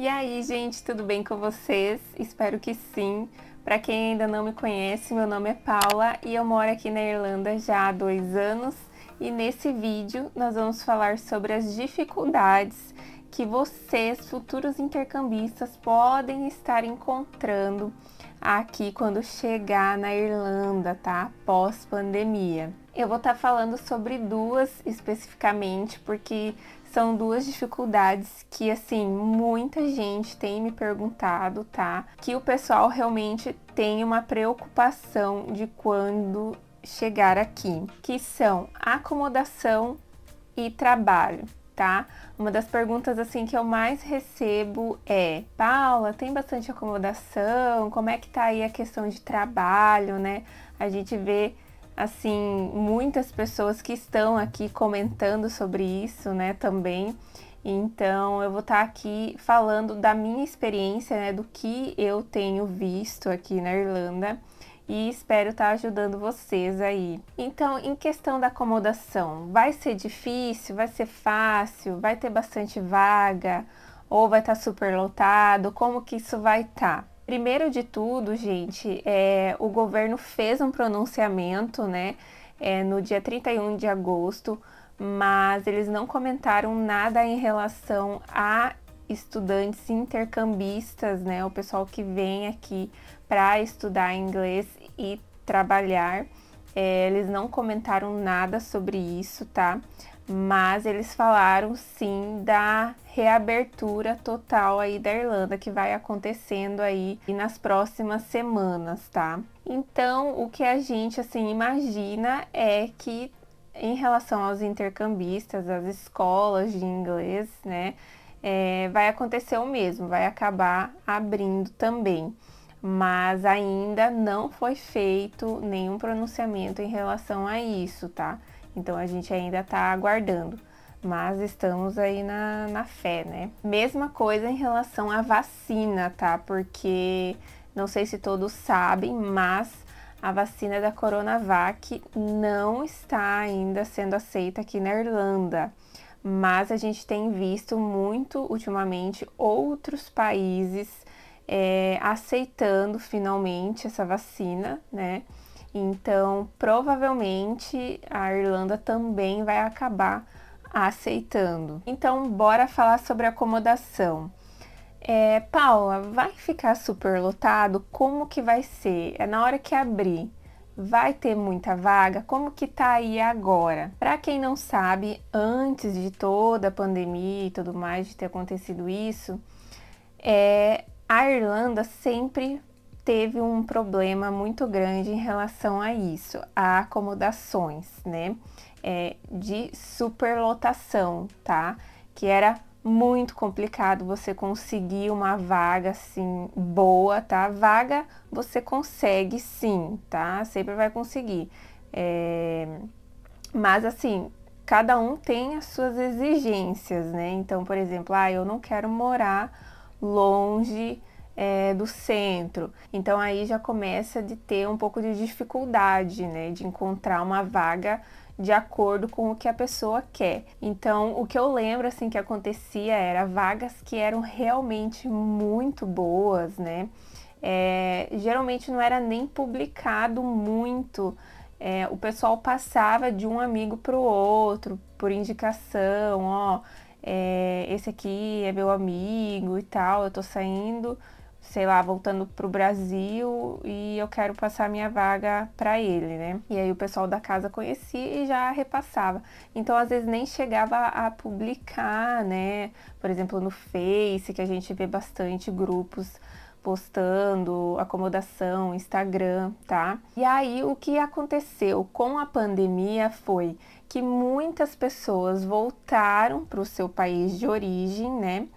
aí, gente, tudo bem com vocês? Espero que sim. Para quem ainda não me conhece, meu nome é Paula e eu moro aqui na Irlanda já há 2 anos. E nesse vídeo nós vamos falar sobre as dificuldades que vocês, futuros intercambistas, podem estar encontrando aqui quando chegar na Irlanda, tá? Pós-pandemia. Eu vou estar falando sobre duas especificamente, porque são duas dificuldades que, assim, muita gente tem me perguntado, tá? Que o pessoal realmente tem uma preocupação de quando chegar aqui, que são acomodação e trabalho, tá? Uma das perguntas, assim, que eu mais recebo é: Paula, tem bastante acomodação? Como é que tá aí a questão de trabalho, né? A gente vê assim, muitas pessoas que estão aqui comentando sobre isso, né, também. Então, eu vou estar aqui falando da minha experiência, né, do que eu tenho visto aqui na Irlanda e espero estar ajudando vocês aí. Então, em questão da acomodação, vai ser difícil? Vai ser fácil? Vai ter bastante vaga? Ou vai estar super lotado? Como que isso vai estar? Primeiro de tudo, gente, o governo fez um pronunciamento, né, no dia 31 de agosto, mas eles não comentaram nada em relação a estudantes intercambistas, né, o pessoal que vem aqui para estudar inglês e trabalhar. Eles não comentaram nada sobre isso, tá? Mas eles falaram sim da reabertura total aí da Irlanda, que vai acontecendo aí nas próximas semanas, tá? Então, o que a gente, assim, imagina é que em relação aos intercambistas, às escolas de inglês, né, vai acontecer o mesmo, vai acabar abrindo também. Mas ainda não foi feito nenhum pronunciamento em relação a isso, tá? Então a gente ainda tá aguardando, mas estamos aí na fé, né? Mesma coisa em relação à vacina, tá? Porque não sei se todos sabem, mas a vacina da Coronavac não está ainda sendo aceita aqui na Irlanda. Mas a gente tem visto muito ultimamente outros países aceitando finalmente essa vacina, né? Então, provavelmente a Irlanda também vai acabar aceitando. Então, bora falar sobre acomodação. Paula, vai ficar super lotado? Como que vai ser? Na hora que abrir, vai ter muita vaga? Como que tá aí agora? Para quem não sabe, antes de toda a pandemia e tudo mais, de ter acontecido isso, a Irlanda sempre teve um problema muito grande em relação a isso, a acomodações, né? De superlotação, tá? Que era muito complicado você conseguir uma vaga assim boa, tá? Vaga você consegue sim, tá? Sempre vai conseguir. Mas assim, cada um tem as suas exigências, né? Então, por exemplo, eu não quero morar longe do centro. Então aí já começa de ter um pouco de dificuldade, né, de encontrar uma vaga de acordo com o que a pessoa quer. Então, o que eu lembro assim que acontecia era vagas que eram realmente muito boas, né? Geralmente não era nem publicado muito. O pessoal passava de um amigo para o outro por indicação, ó. Esse aqui é meu amigo e tal, eu tô saindo, sei lá, voltando pro Brasil e eu quero passar minha vaga para ele, né? E aí o pessoal da casa conhecia e já repassava. Então, às vezes nem chegava a publicar, né? Por exemplo, no Face, que a gente vê bastante grupos postando acomodação, Instagram, tá? E aí o que aconteceu com a pandemia foi que muitas pessoas voltaram para o seu país de origem, né?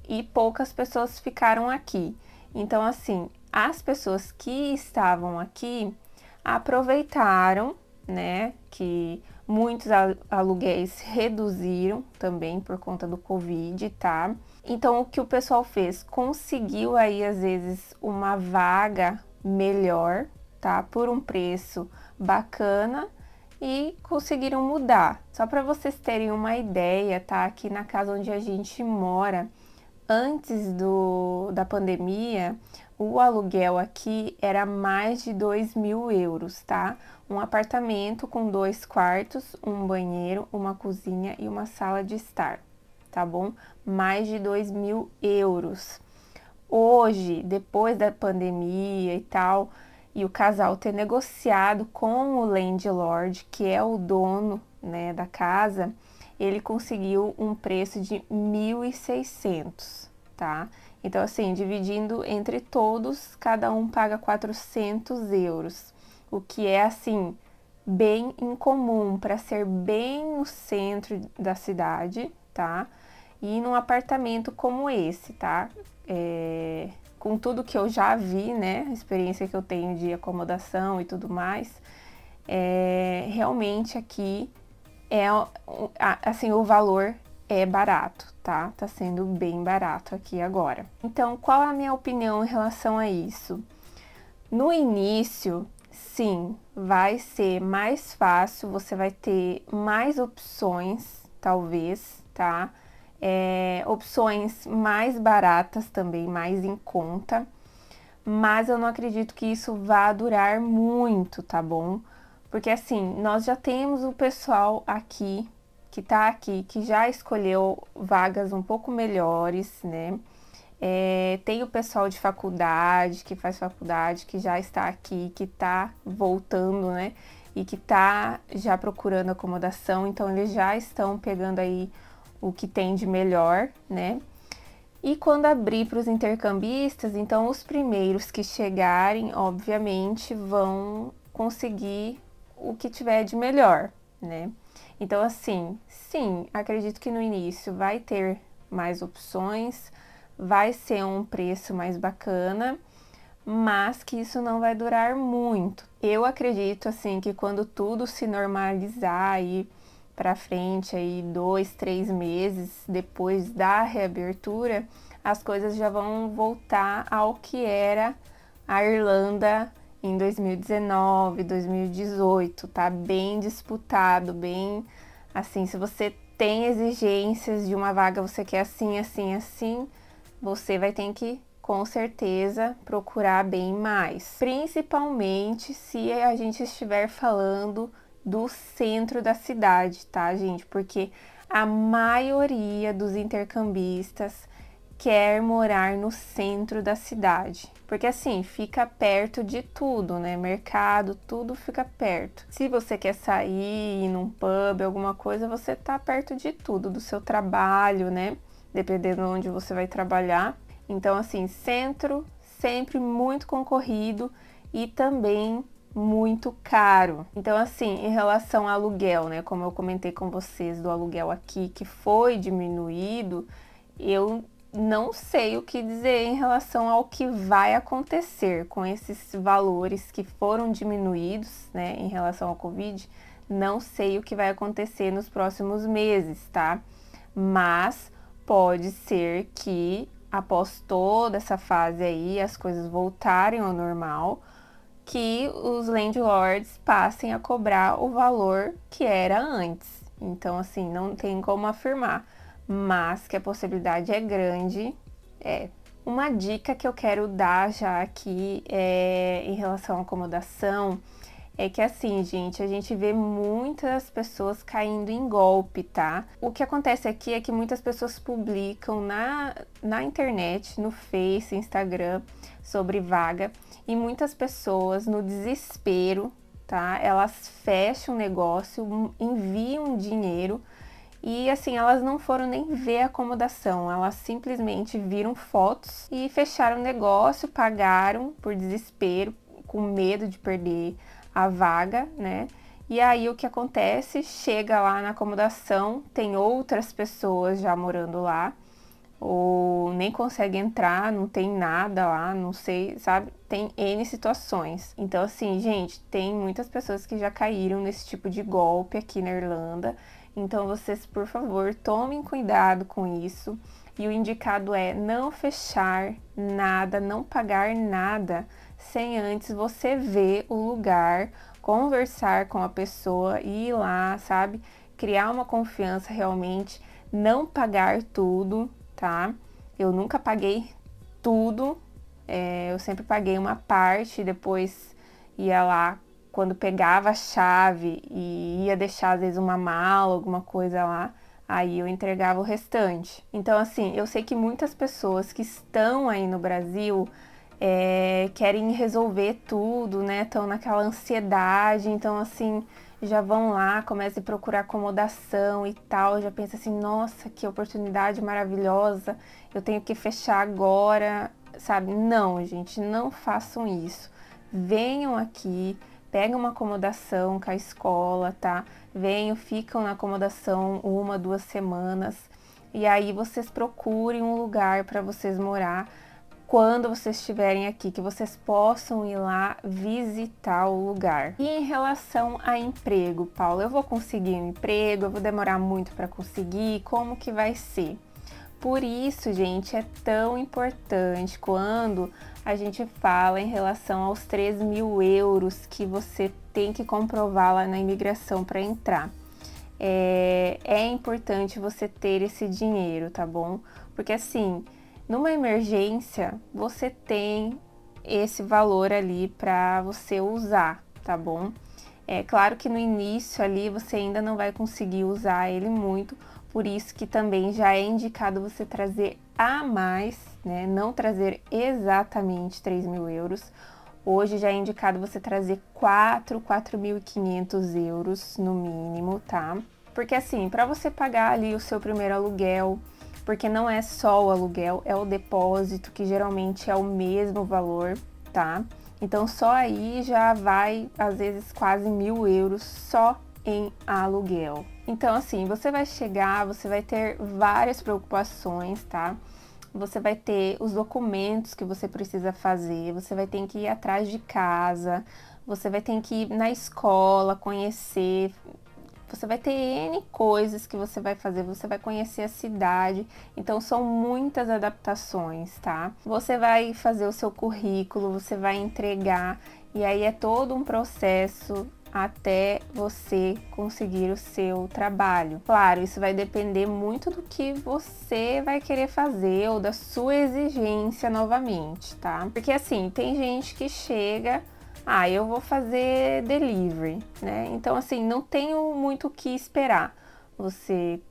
E poucas pessoas ficaram aqui. Então, assim, as pessoas que estavam aqui aproveitaram, né? Que muitos aluguéis reduziram também por conta do Covid, tá? Então, o que o pessoal fez? Conseguiu aí, às vezes, uma vaga melhor, tá? Por um preço bacana e conseguiram mudar. Só para vocês terem uma ideia, tá? Aqui na casa onde a gente mora, Antes da pandemia, o aluguel aqui era mais de 2.000 euros, tá? Um apartamento com 2 quartos, um banheiro, uma cozinha e uma sala de estar, tá bom? Mais de 2.000 euros. Hoje, depois da pandemia e tal, e o casal ter negociado com o landlord, que é o dono, né, da casa, ele conseguiu um preço de 1.600, tá? Então, assim, dividindo entre todos, cada um paga 400 euros, o que é, assim, bem incomum para ser bem no centro da cidade, tá? E num apartamento como esse, tá? Com tudo que eu já vi, né? A experiência que eu tenho de acomodação e tudo mais, realmente aqui assim, o valor é barato, tá? Tá sendo bem barato aqui agora. Então, qual a minha opinião em relação a isso? No início, sim, vai ser mais fácil, você vai ter mais opções, talvez, tá? Opções mais baratas também, mais em conta, mas eu não acredito que isso vá durar muito, tá bom? Porque assim, nós já temos o pessoal aqui, que tá aqui, que já escolheu vagas um pouco melhores, né? Tem o pessoal de faculdade, que faz faculdade, que já está aqui, que tá voltando, né? E que tá já procurando acomodação, então eles já estão pegando aí o que tem de melhor, né? E quando abrir para os intercambistas, então os primeiros que chegarem, obviamente, vão conseguir o que tiver de melhor, né? Então, assim, sim, acredito que no início vai ter mais opções, vai ser um preço mais bacana, mas que isso não vai durar muito. Eu acredito, assim, que quando tudo se normalizar aí para frente, aí 2, 3 meses depois da reabertura, as coisas já vão voltar ao que era a Irlanda em 2019, 2018, tá bem disputado, bem assim, se você tem exigências de uma vaga, você quer assim, assim, assim, você vai ter que, com certeza, procurar bem mais. Principalmente se a gente estiver falando do centro da cidade, tá, gente? Porque a maioria dos intercambistas quer morar no centro da cidade. Porque assim, fica perto de tudo, né? Mercado, tudo fica perto. Se você quer sair, ir num pub, alguma coisa, você tá perto de tudo, do seu trabalho, né? Dependendo de onde você vai trabalhar. Então, assim, centro sempre muito concorrido e também muito caro. Então, assim, em relação ao aluguel, né? Como eu comentei com vocês do aluguel aqui, que foi diminuído, eu não sei o que dizer em relação ao que vai acontecer com esses valores que foram diminuídos, né, em relação ao Covid. Não sei o que vai acontecer nos próximos meses, tá? Mas pode ser que após toda essa fase aí, as coisas voltarem ao normal, que os landlords passem a cobrar o valor que era antes. Então, assim, não tem como afirmar, mas que a possibilidade é grande, é. Uma dica que eu quero dar já aqui em relação à acomodação é que assim, gente, a gente vê muitas pessoas caindo em golpe, tá? O que acontece aqui é que muitas pessoas publicam na internet, no Face, Instagram, sobre vaga, e muitas pessoas, no desespero, tá? Elas fecham o negócio, enviam dinheiro e assim, elas não foram nem ver a acomodação, elas simplesmente viram fotos e fecharam o negócio, pagaram por desespero, com medo de perder a vaga, né? E aí o que acontece? Chega lá na acomodação, tem outras pessoas já morando lá, ou nem consegue entrar, não tem nada lá, não sei, sabe? Tem N situações. Então, assim, gente, tem muitas pessoas que já caíram nesse tipo de golpe aqui na Irlanda. Então, vocês, por favor, tomem cuidado com isso. E o indicado é não fechar nada, não pagar nada sem antes você ver o lugar, conversar com a pessoa, ir lá, sabe? Criar uma confiança realmente, não pagar tudo, tá? Eu nunca paguei tudo, eu sempre paguei uma parte, depois ia lá, quando pegava a chave e ia deixar às vezes uma mala, alguma coisa lá, aí eu entregava o restante. Então assim, eu sei que muitas pessoas que estão aí no Brasil querem resolver tudo, né? Estão naquela ansiedade, então assim, já vão lá, começam a procurar acomodação e tal, já pensa assim, nossa, que oportunidade maravilhosa, eu tenho que fechar agora, sabe? Não, gente, não façam isso. Venham aqui, pegam uma acomodação com a escola, tá? Venham, ficam na acomodação 1, 2 semanas e aí vocês procurem um lugar para vocês morar quando vocês estiverem aqui, que vocês possam ir lá visitar o lugar. E em relação a emprego, Paula, eu vou conseguir um emprego? Eu vou demorar muito para conseguir? Como que vai ser? Por isso, gente, é tão importante quando a gente fala em relação aos 3.000 euros que você tem que comprovar lá na imigração para entrar. É importante você ter esse dinheiro, tá bom? Porque assim, numa emergência, você tem esse valor ali para você usar, tá bom? É claro que no início ali você ainda não vai conseguir usar ele muito, por isso que também já é indicado você trazer a mais, né? Não trazer exatamente 3.000 euros. Hoje já é indicado você trazer 4.500 euros no mínimo, tá? Porque assim, para você pagar ali o seu primeiro aluguel, porque não é só o aluguel, é o depósito, que geralmente é o mesmo valor, tá? Então só aí já vai, às vezes, quase 1.000 euros só em aluguel. Então assim, você vai chegar, você vai ter várias preocupações, tá? Você vai ter os documentos que você precisa fazer, você vai ter que ir atrás de casa, você vai ter que ir na escola, conhecer, você vai ter N coisas que você vai fazer, você vai conhecer a cidade, então são muitas adaptações, tá? Você vai fazer o seu currículo, você vai entregar, e aí é todo um processo até você conseguir o seu trabalho. Claro, isso vai depender muito do que você vai querer fazer ou da sua exigência novamente, tá? Porque assim, tem gente que chega, eu vou fazer delivery, né? Então assim, não tenho muito o que esperar. Você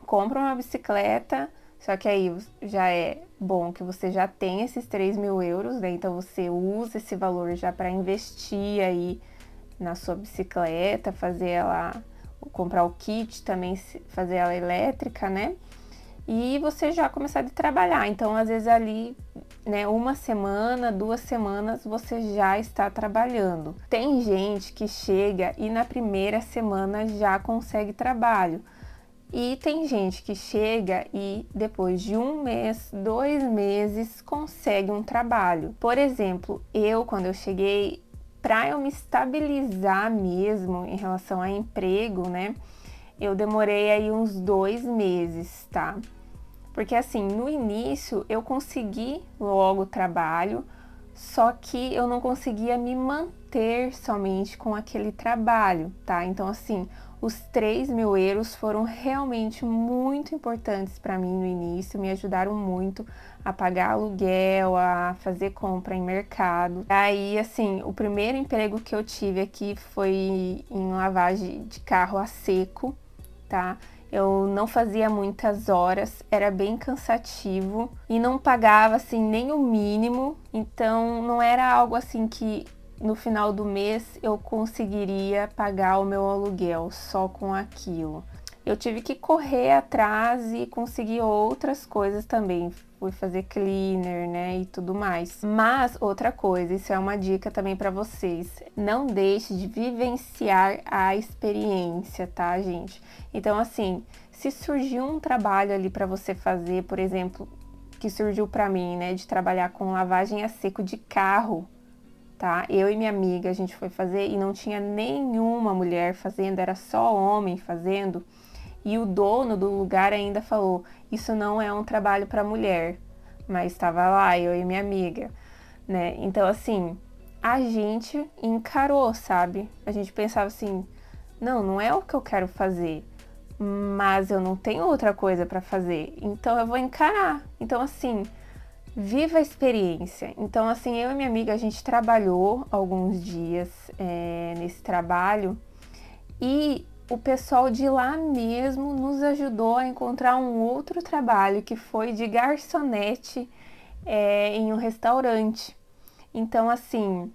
compra uma bicicleta, só que aí já é bom que você já tem esses 3.000 euros, né? Então você usa esse valor já para investir aí na sua bicicleta, fazer ela, comprar o kit também, fazer ela elétrica, né? E você já começar a trabalhar. Então, às vezes ali, né, 1 semana, 2 semanas, você já está trabalhando. Tem gente que chega e na primeira semana já consegue trabalho. E tem gente que chega e depois de 1 mês, 2 meses, consegue um trabalho. Por exemplo, quando eu cheguei, para eu me estabilizar mesmo em relação a emprego, né? Eu demorei aí uns 2 meses, tá? Porque assim, no início eu consegui logo trabalho, só que eu não conseguia me manter somente com aquele trabalho, tá? Então assim, os 3.000 euros foram realmente muito importantes para mim no início, me ajudaram muito a pagar aluguel, a fazer compra em mercado. Aí, assim, o primeiro emprego que eu tive aqui foi em lavagem de carro a seco, tá? Eu não fazia muitas horas, era bem cansativo e não pagava, assim, nem o mínimo. Então, não era algo assim que no final do mês eu conseguiria pagar o meu aluguel só com aquilo. Eu tive que correr atrás e conseguir outras coisas também. Fui fazer cleaner, né, e tudo mais. Mas outra coisa, isso é uma dica também para vocês. Não deixe de vivenciar a experiência, tá, gente? Então, assim, se surgiu um trabalho ali para você fazer, por exemplo, que surgiu para mim, né, de trabalhar com lavagem a seco de carro, tá? Eu e minha amiga, a gente foi fazer e não tinha nenhuma mulher fazendo, era só homem fazendo. E o dono do lugar ainda falou, isso não é um trabalho para mulher, mas estava lá, eu e minha amiga, né? Então, assim, a gente encarou, sabe? A gente pensava assim, não é o que eu quero fazer, mas eu não tenho outra coisa para fazer, então eu vou encarar. Então, assim, viva a experiência. Então, assim, eu e minha amiga, a gente trabalhou alguns dias nesse trabalho e o pessoal de lá mesmo nos ajudou a encontrar um outro trabalho que foi de garçonete em um restaurante. Então, assim,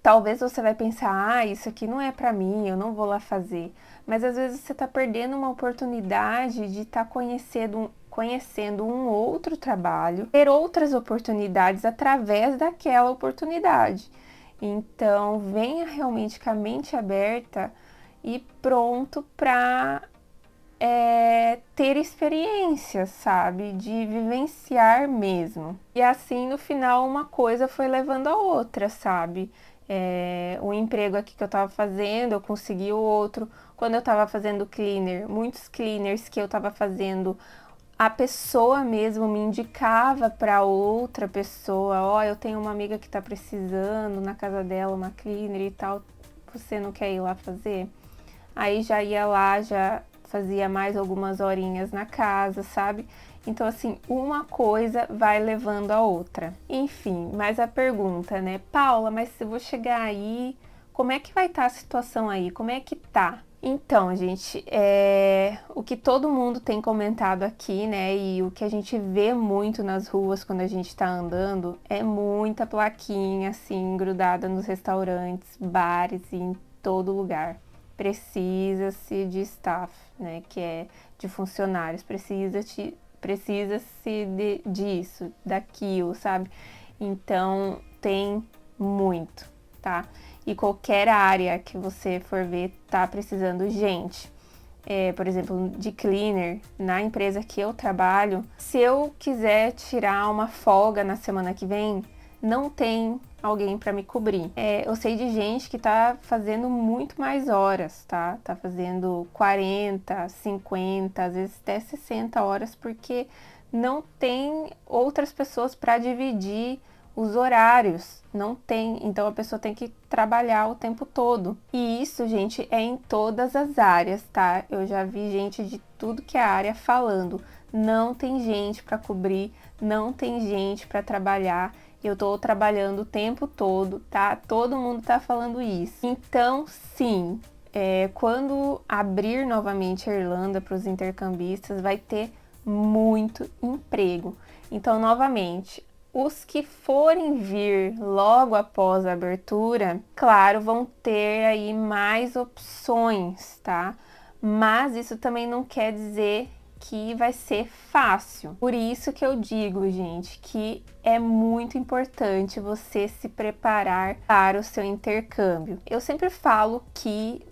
talvez você vai pensar, isso aqui não é pra mim, eu não vou lá fazer. Mas às vezes você tá perdendo uma oportunidade de estar conhecendo um outro trabalho, ter outras oportunidades através daquela oportunidade. Então, venha realmente com a mente aberta e pronto para ter experiência, sabe? De vivenciar mesmo. E assim, no final, uma coisa foi levando a outra, sabe? O emprego aqui que eu tava fazendo, eu consegui o outro. Quando eu tava fazendo cleaner, muitos cleaners que eu tava fazendo, a pessoa mesmo me indicava para outra pessoa, eu tenho uma amiga que tá precisando na casa dela uma cleaner e tal, você não quer ir lá fazer? Aí já ia lá, já fazia mais algumas horinhas na casa, sabe? Então, assim, uma coisa vai levando a outra. Enfim, mas a pergunta, né? Paula, mas se eu vou chegar aí, como é que vai estar a situação aí? Como é que tá? Então, gente, o que todo mundo tem comentado aqui, né? E o que a gente vê muito nas ruas quando a gente tá andando é muita plaquinha, assim, grudada nos restaurantes, bares e em todo lugar. Precisa-se de staff, né? Que é de funcionários, precisa-se disso, daquilo, sabe? Então, tem muito, tá? E qualquer área que você for ver tá precisando gente. Por exemplo, de cleaner, na empresa que eu trabalho, se eu quiser tirar uma folga na semana que vem, não tem alguém para me cobrir. Eu sei de gente que tá fazendo muito mais horas, tá? Tá fazendo 40, 50, às vezes até 60 horas, porque não tem outras pessoas para dividir os horários, não tem, então a pessoa tem que trabalhar o tempo todo. E isso, gente, é em todas as áreas, tá? Eu já vi gente de tudo que é área falando, não tem gente para cobrir, não tem gente para trabalhar. Eu tô trabalhando o tempo todo, tá? Todo mundo tá falando isso. Então, sim, quando abrir novamente a Irlanda para os intercambistas, vai ter muito emprego. Então, novamente, os que forem vir logo após a abertura, claro, vão ter aí mais opções, tá? Mas isso também não quer dizer que vai ser fácil. Por isso que eu digo, gente, que é muito importante você se preparar para o seu intercâmbio. Eu sempre falo que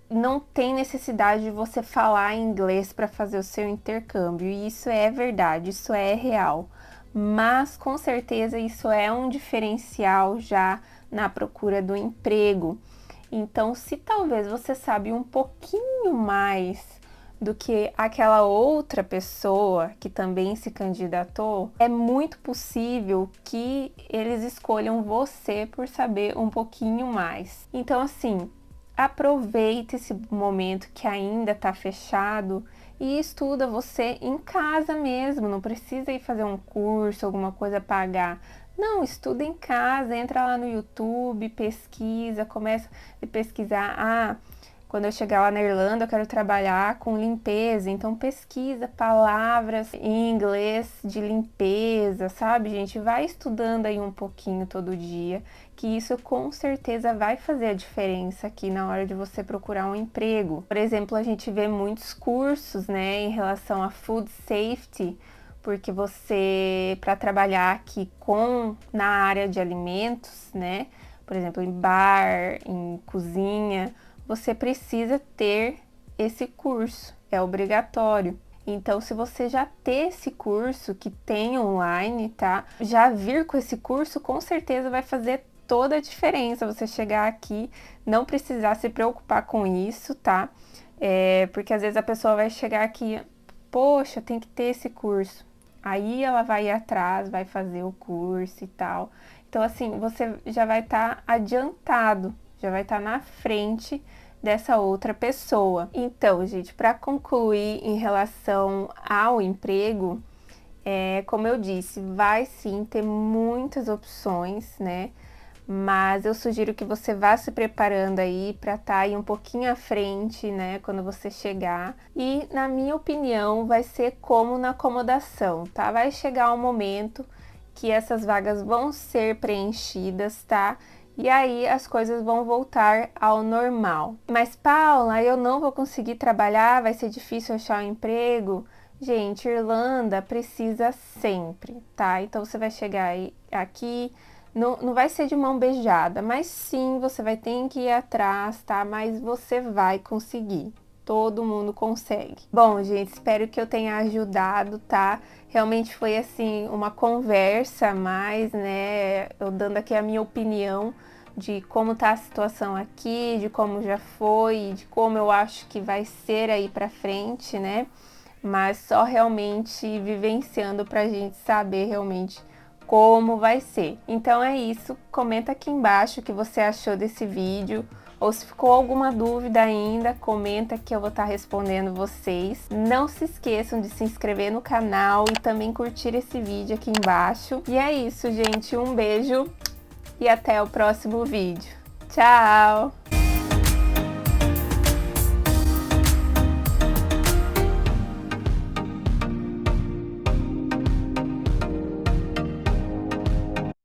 não tem necessidade de você falar inglês para fazer o seu intercâmbio, e isso é verdade, isso é real. Mas com certeza isso é um diferencial já na procura do emprego. Então, se talvez você sabe um pouquinho mais do que aquela outra pessoa que também se candidatou, é muito possível que eles escolham você por saber um pouquinho mais. Então, assim, aproveite esse momento que ainda está fechado e estuda você em casa mesmo, não precisa ir fazer um curso, alguma coisa pagar. Não, estuda em casa, entra lá no YouTube, pesquisa, começa a pesquisar. Quando eu chegar lá na Irlanda, eu quero trabalhar com limpeza, então pesquisa palavras em inglês de limpeza, sabe, gente? Vai estudando aí um pouquinho todo dia, que isso com certeza vai fazer a diferença aqui na hora de você procurar um emprego. Por exemplo, a gente vê muitos cursos, né, em relação a food safety, porque você, para trabalhar aqui na área de alimentos, né, por exemplo, em bar, em cozinha, você precisa ter esse curso, é obrigatório. Então, se você já ter esse curso que tem online, tá? Já vir com esse curso, com certeza vai fazer toda a diferença você chegar aqui, não precisar se preocupar com isso, tá? Porque às vezes a pessoa vai chegar aqui, poxa, tem que ter esse curso. Aí ela vai ir atrás, vai fazer o curso e tal. Então, assim, você já vai estar adiantado, já vai estar na frente dessa outra pessoa. Então, gente, para concluir em relação ao emprego, como eu disse, vai sim ter muitas opções, né? Mas eu sugiro que você vá se preparando aí para estar aí um pouquinho à frente, né, quando você chegar. E, na minha opinião, vai ser como na acomodação, tá? Vai chegar um momento que essas vagas vão ser preenchidas, tá? E aí as coisas vão voltar ao normal. Mas, Paula, eu não vou conseguir trabalhar, vai ser difícil achar um emprego. Gente, Irlanda precisa sempre, tá? Então você vai chegar aí, aqui, não vai ser de mão beijada, mas sim, você vai ter que ir atrás, tá? Mas você vai conseguir. Todo mundo consegue. Bom, gente, espero que eu tenha ajudado, tá? Realmente foi, assim, uma conversa mais, né? Eu dando aqui a minha opinião de como tá a situação aqui, de como já foi, de como eu acho que vai ser aí pra frente, né? Mas só realmente vivenciando pra gente saber realmente como vai ser. Então é isso, comenta aqui embaixo o que você achou desse vídeo, ou se ficou alguma dúvida ainda, comenta que eu vou estar respondendo vocês. Não se esqueçam de se inscrever no canal e também curtir esse vídeo aqui embaixo. E é isso, gente, um beijo e até o próximo vídeo. Tchau!